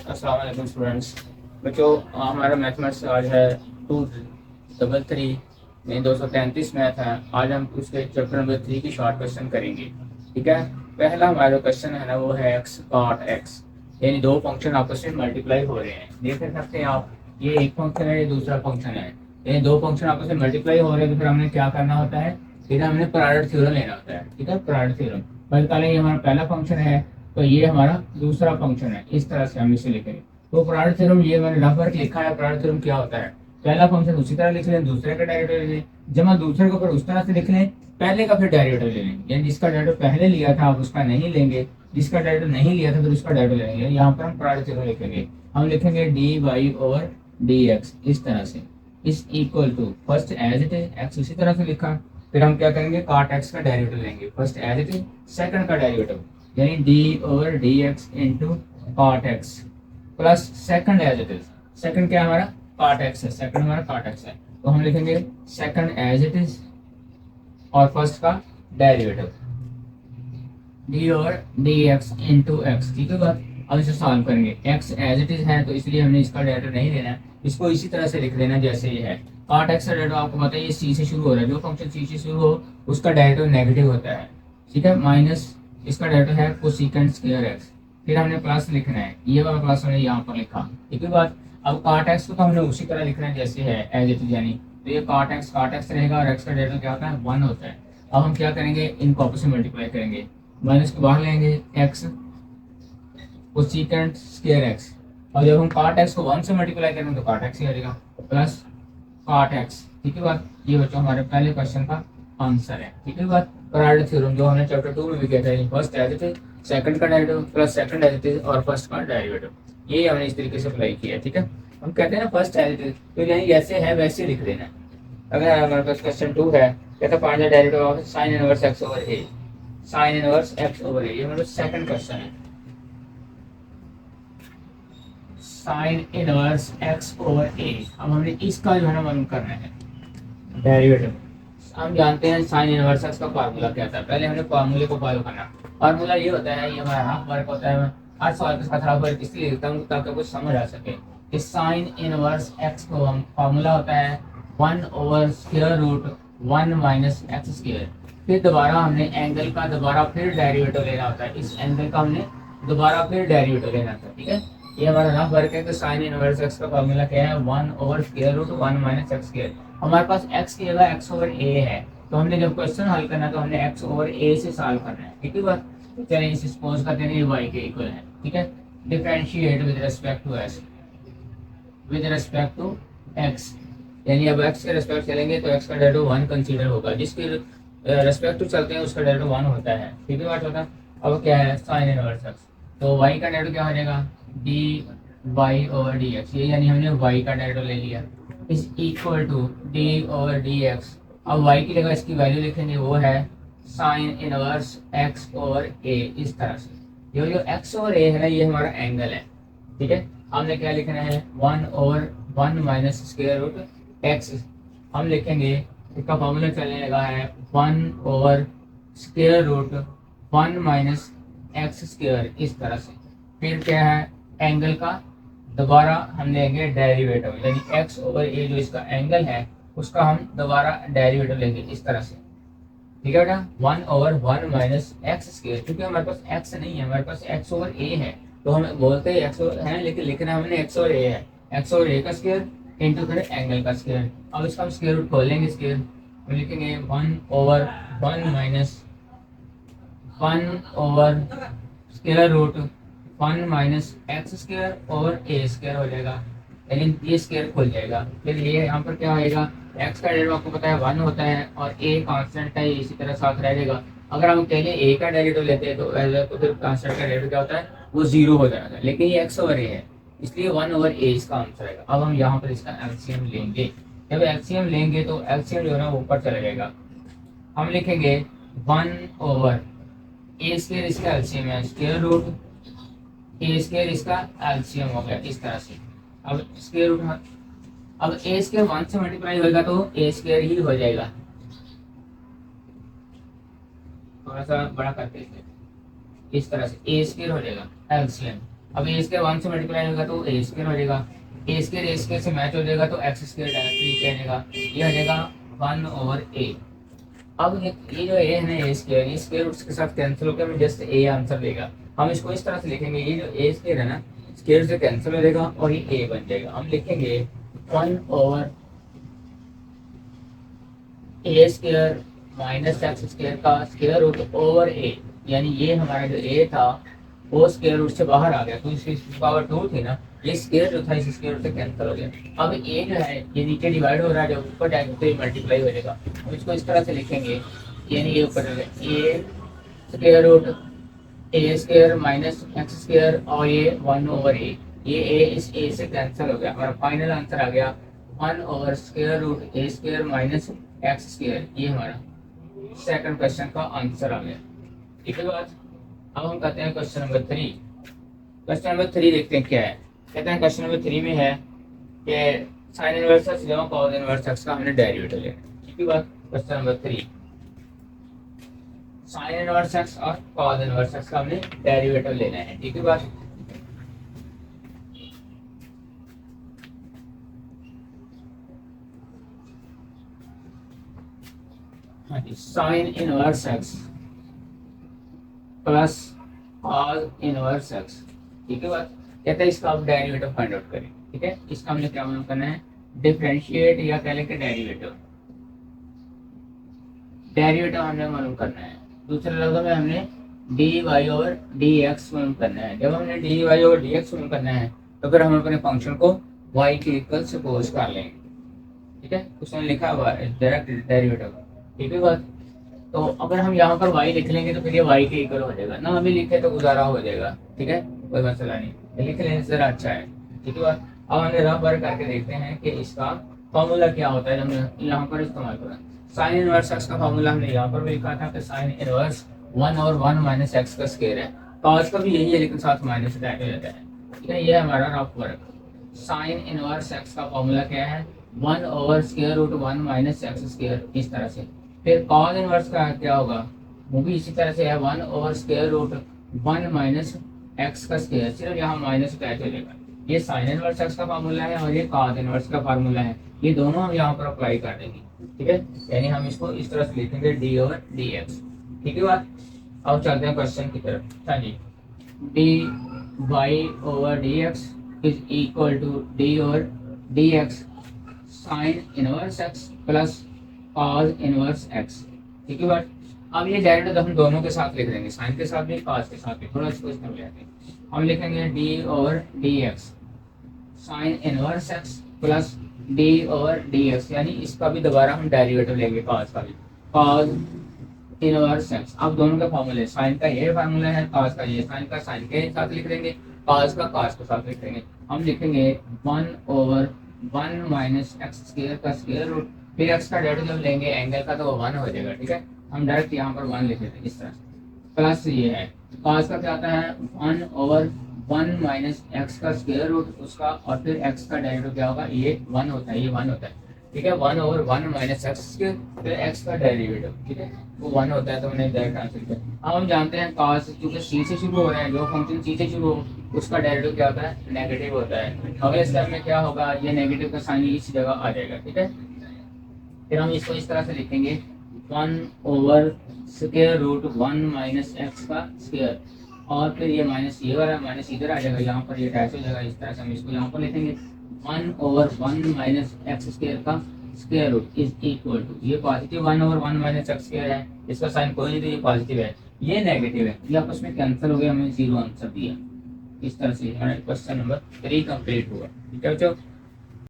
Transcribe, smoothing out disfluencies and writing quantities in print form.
अस्सलाम वालेकुम स्टूडेंट्स। बच्चों, हमारा मैथमेटिक्स आज है 233 में 233 मैथ है। आज हम उसके चैप्टर नंबर 3 की शॉर्ट क्वेश्चन करेंगे। ठीक है। पहला हमारा जो क्वेश्चन है ना वो है एक्स कॉट एक्स, यानी दो फंक्शन आपस में मल्टीप्लाई हो रहे हैं। देख सकते हैं आप, ये एक फंक्शन है, ये दूसरा फंक्शन है, यानी दो फंक्शन आपस में मल्टीप्लाई हो रहे हैं। तो फिर हमने क्या करना होता है, फिर हमने प्रोडक्ट थ्योरम लेना होता है। ठीक है, प्रोडक्ट थ्योरम। पहले ये हमारा पहला फंक्शन है, तो ये हमारा दूसरा फंक्शन है। इस तरह से हम इसे लिखेंगे। तो प्रोडक्ट थ्योरम ये मैंने रफ वर्क लिखा है। प्रोडक्ट थ्योरम क्या होता है, पहला फंक्शन उसी तरह लिख लें, दूसरे का डेरिवेटिव ले लें, जमा दूसरे को फिर उस तरह से लिख लें, पहले का फिर डेरिवेटिव ले लें। यानी जिसका डेरिवेटिव पहले लिया था आप उसका नहीं लेंगे, जिसका डेरिवेटिव नहीं लिया था फिर उसका डेरिवेटिव लेंगे। यहाँ पर हम प्रोडक्ट थ्योरम लिखेंगे। हम लिखेंगे D Y over D X इस तरह से, इस equal to first as it is X उसी तरह से लिखा। फिर हम क्या करेंगे, कॉट एक्स का डेरिवेटिव लेंगे, first as it is second का डेरिवेटिव, यानी D over D X into cot X plus second as it is. Second क्या हमारा कॉट एक्स है, सेकंड हमारा कॉट एक्स है, तो हम लिखेंगे सेकंड एज इट इज और फर्स्ट का derivative D over D X into x. ठीक है बात। अब इसे सॉल्व करेंगे। एक्स एज इट इज है तो इसलिए हमने इसका डेरिवेटिव नहीं लेना है, इसको इसी तरह से लिख देना जैसे ये है। कॉट एक्स का डेरिवेटिव आपको पता है ये सी से शुरू हो रहा है, जो फंक्शन सी से शुरू हो उसका डेरिवेटिव नेगेटिव होता है। ठीक है, माइनस इसका डेरिवेटिव है कोसेकेंट स्क्वायर एक्स, फिर हमने प्लस लिखना है, ये वाला प्लस हमने यहाँ पर लिखा। ठीक है बात। अब कॉट एक्स को तो हमने उसी तरह लिखना है जैसे है एज इट इज, यानी तो ये कॉट एक्स रहेगा और एक्स का डेरिवेटिव क्या होता है 1 होता है। अब हम क्या करेंगे, इनको आपस में मल्टीप्लाई करेंगे, माइनस को बाहर लेंगे, एक्स कोसेकेंट स्क्वायर एक्स, और जब हम कॉट एक्स को 1 से मल्टीप्लाई करेंगे तो कॉट एक्स ही आ जाएगा प्लस कॉट एक्स। ठीक है बात। ये बच्चों हमारे पहले क्वेश्चन का आंसर है। ठीक है बात। प्रोडक्ट थ्योरम जो हमने चैप्टर 2 में भी किया था, first as it is second का derivative plus second as it is और फर्स्ट का डेरिवेटिव, ये हमने इस तरीके से अप्लाई किया है। ठीक है, हम कहते हैं ना फर्स्ट एज इट इज, तो यानी जैसे है वैसे लिख देना। अगर हमारे पास क्वेश्चन 2 है, कहता है find the derivative of sin inverse x over a, sin inverse x over a, ये हमारा सेकंड क्वेश्चन है। sin inverse x over a, अब हमने इसका जो है ना मालूम करना है डेरिवेटिव। हम जानते हैं साइन इनवर्स एक्स का फार्मूला क्या था, पहले हमने फार्मूले को फॉलो करना। फार्मूला ये होता है, ये हमारा हाफ वर्क होता है। हर सवाल के साथ हाफ वर्क इसलिए लिखता हूँ ताकि कुछ समझ आ सके। इस साइन इनवर्स एक्स को हम फार्मूला होता है 1 over square root 1 minus x square. फिर दोबारा हमने एंगल का दोबारा फिर डेरिवेटिव लेना होता है, इस एंगल का हमने दोबारा फिर डेरिवेटिव लेना था। ठीक है, ये हमारा रफ वर्क है कि साइन इनवर्स एक्स का फार्मूला क्या है 1 over square root 1 minus x square. हमारे पास x की जगह x ओवर a है, तो हमने जब क्वेश्चन हल करना है तो हमने x ओवर a से सॉल्व करना है। ठीक है बात। चलिए इसे सपोज करते हैं ये y के इक्वल है। ठीक है, differentiate with respect to s, with respect to x, यानी अब x के रिस्पेक्ट चलेंगे तो x का डेरिवेटिव 1 कंसीडर होगा, जिसके रिस्पेक्ट टू चलते हैं उसका डेरिवेटिव 1 होता है। ठीक है बात होता है। अब क्या है साइन इनवर्स x, तो y का डेरिवेटिव क्या हो जाएगा dy ओवर dx, ये यानी हमने y का डेरिवेटिव ले लिया is equal to D over D X. अब y की जगह इसकी वैल्यू लिखेंगे, वो है sine inverse x over a, इस तरह से। ये जो x ओवर a है ना, ये हमारा एंगल है। ठीक है, हमने क्या लिखना है 1 over 1 minus square root x, हम लिखेंगे इसका फॉर्मूला चलने लगा है 1 over square root 1 minus x square, इस तरह से। फिर क्या है एंगल का दोबारा हम लेंगे डेरिवेटिव, यानी x ओवर a जो इसका एंगल है उसका हम दोबारा डेरिवेटिव लेंगे इस तरह से। ठीक है बेटा, 1 ओवर 1 माइनस एक्स स्क्वायर, क्योंकि हमारे पास x नहीं है, हमारे पास x ओवर a है, तो हम बोलते हैं x ओवर है लेकिन लिखना हमने x ओवर a है, x ओवर a का स्क्वायर इंटू फिर एंगल का स्क्वायर। अब इसका हम स्क्वायर रूट खोल लेंगे, स्क्वायर हम लिखेंगे 1 over 1 minus 1 over square root 1 minus x square over a square हो जाएगा, यानी ये स्क्वायर खुल जाएगा। फिर ये यहाँ पर क्या होएगा, एक्स का डेरिवेटिव आपको पता है 1 होता है और ए कांस्टेंट है, इसी तरह साथ रहेगा। अगर हम पहले ए का डेरिवेटिव लेते हैं तो फिर कांस्टेंट का डेरिवेटिव क्या होता है वो 0 हो जाएगा, लेकिन ये एक्स ओवर ए है इसलिए 1 ओवर ए इसका आंसर आएगा। अब हम यहाँ पर इसका एलसीएम लेंगे, जब एलसीएम लेंगे तो एलसीएम जो है ना ऊपर चला जाएगा। हम लिखेंगे 1 ओवर ए स्क्वायर इसका एलसीएम है स्क्वायर रूट ए स्क्वायर इसका एलसीएम हो गया इस तरह से। अब स्क्वायर रूट, अब ए स्क्वायर 1 से मल्टीप्लाई होगा तो ए स्क्वायर ही हो जाएगा। थोड़ा सा बड़ा करते हैं इस तरह से, ए स्क्वायर हो जाएगा एलसीएम अब ए स्क्वायर 1 से मल्टीप्लाई होगा तो ए स्क्वायर हो जाएगा, ए स्क्वायर से मैच हो जाएगा तो एक्स स्क्वायर डायरेक्टली नीचे आ जाएगा, ये आ जाएगा 1/a। अब ये जो ए है ना ए स्क्वायर उसके साथ कैंसिल होकर हमें जस्ट ए आंसर देगा। हम इसको इस तरह से लिखेंगे, ये जो ए स्क्वायर है ना स्क्वायर से कैंसिल हो जाएगा और ये ए बन जाएगा। हम लिखेंगे 1/a square minus x square का स्क्वायर रूट ओवर ए, यानी ये हमारा जो ए था वो स्क्वायर रूट से बाहर आ गया तो इसकी पावर 2 थी ना, ये स्क्वायर जो था इस स्क्वायर रूट से कैंसिल हो गया। अब ए जो है ये नीचे डिवाइड हो रहा है, जब ऊपर जाएंगे तो ये मल्टीप्लाई हो जाएगा। हम इसको इस तरह से लिखेंगे, यानी ये ऊपर ए स्क्वायर रूट ए स्क्वायर माइनस एक्स स्क्वायर और ये 1/a, ये ए इस ए से कैंसिल हो गया। हमारा फाइनल आंसर आ गया 1/स्क्वायर रूट ए स्क्वायर माइनस एक्स स्क्वायर। ये हमारा सेकंड क्वेश्चन का आंसर आ गया। ठीक है बात। अब हम कहते हैं क्वेश्चन नंबर 3। क्वेश्चन नंबर 3 देखते हैं क्या है। कहते हैं क्वेश्चन नंबर 3 में है कि साइन इनवर्स एक्स जमा कॉस इनवर्स एक्स का हमने डेरिवेटिव लेना है। ठीक है बात। Question number 3 sine inverse x और कॉस इनवर्स एक्स का हमने डेरिवेटिव लेना है। ठीक है बात। हाँ जी, sine inverse x plus cos inverse x. ठीक है बात। कहते हैं इसका आप डेरिवेटिव फाइंड आउट करें। ठीक है, इसका हमने क्या मालूम करना है, डिफरेंशिएट या कह लें कि डेरिवेटिव। डेरिवेटिव हमने मालूम करना है। दूसरे लफ्ज़ों में हमने D Y over D X मालूम करना है। जब हमने D Y over D X मालूम करना है तो फिर हम अपने फंक्शन को वाई के इक्वल सपोज कर लेंगे। ठीक है, उसने लिखा हुआ है डायरेक्ट डेरिवेटिव। ठीक है बात। तो अगर हम यहाँ पर y लिख लेंगे तो फिर ये y के इक्वल हो जाएगा ना, अभी लिखे तो गुजारा हो जाएगा। ठीक है, कोई मसला नहीं, लिख लेने से ज़रा अच्छा है। ठीक है बात। अब हमने रफ वर्क करके देखते हैं कि इसका फॉर्मूला क्या होता है। हमने यहाँ पर इस्तेमाल करा साइन इनवर्स एक्स का फॉर्मूला हमने यहाँ पर भी लिखा था कि साइन इनवर्स 1 और 1 माइनस एक्स का स्क्वायर है। कॉस का भी यही है लेकिन साथ माइनस अटैच हो जाता है। ठीक है, ये है हमारा rough work. Sign inverse x का फॉर्मूला क्या है, 1/√1 माइनस एक्स स्क्वायर, इस तरह से। फिर कॉस इनवर्स का क्या होगा, वो भी इसी तरह से है 1/√1 माइनस एक्स का स्क्वायर, सिर्फ यहाँ माइनस अटैच हो जाएगा। ये साइन इनवर्स एक्स का फार्मूला है और ये कॉस इनवर्स का फार्मूला है, ये दोनों हम यहाँ पर अप्लाई कर देंगे। ठीक है, यानी हम इसको इस तरह से लिखेंगे d/dx। ठीक है बात। अब चलते हैं क्वेश्चन की तरफ। हाँ जी, dy/dx is equal to d/dx sine inverse x plus cos inverse x. ठीक है बात। अब ये डायरेक्ट हम दोनों के साथ लिख देंगे, साइन के साथ भी कॉस के साथ भी। थोड़ा इसको इसमें ले आते हैं, हम लिखेंगे d/dx sine inverse x plus d/dx, यानी इसका भी दोबारा हम डेरिवेटिव लेंगे कॉस का भी, कॉस इनवर्स एक्स। अब दोनों के फॉर्मूले, साइन का ये फार्मूला है, कॉस का ये, साइन का साइन के साथ लिख देंगे, कॉस का कॉस के साथ लिख देंगे। हम लिखेंगे 1/1 माइनस एक्स स्क्वायर का स्क्वायर रूट, फिर एक्स का डेरिवेटिव लेंगे एंगल का तो वो 1 हो जाएगा। ठीक है, हम डायरेक्ट यहाँ पर 1 लिख देते हैं इस तरह से। प्लस ये है कॉस का क्या आता है 1/1 माइनस एक्स का स्क्वायर रूट उसका, और फिर एक्स का डेरिवेटिव क्या होगा, ये 1 होता है, ये 1 होता है। ठीक है, 1/1 माइनस एक्स स्क्वायर फिर एक्स का डेरिवेटिव। ठीक है, वो 1 होता है तो हमने डायरेक्ट आंसर किया। अब हम जानते हैं कॉस क्योंकि सी से शुरू हो रहे हैं, जो फंक्शन सी से शुरू हो उसका डेरिवेटिव क्या होता है, नेगेटिव होता है। अगले स्टेप में क्या होगा, ये नेगेटिव का साइन इस जगह आ जाएगा। ठीक है, फिर हम इसको इस तरह से लिखेंगे 1/√1 माइनस एक्स का स्क्वायर, और फिर ये माइनस ये वाला माइनस इधर आ जाएगा, यहाँ पर ये अटैच हो जाएगा। इस तरह से हम इसको यहाँ पर लिखेंगे 1/1 माइनस एक्स स्क्वायर का square root is equal to, ये पॉजिटिव 1/1 माइनस एक्स स्क्वायर है, इसका साइन कोई नहीं तो ये पॉजिटिव है, ये नेगेटिव है, ये आपस में कैंसिल हो गया, हमें 0 आंसर दिया। इस तरह से हमारा क्वेश्चन नंबर 3 कंप्लीट हुआ। ठीक है बच्चों।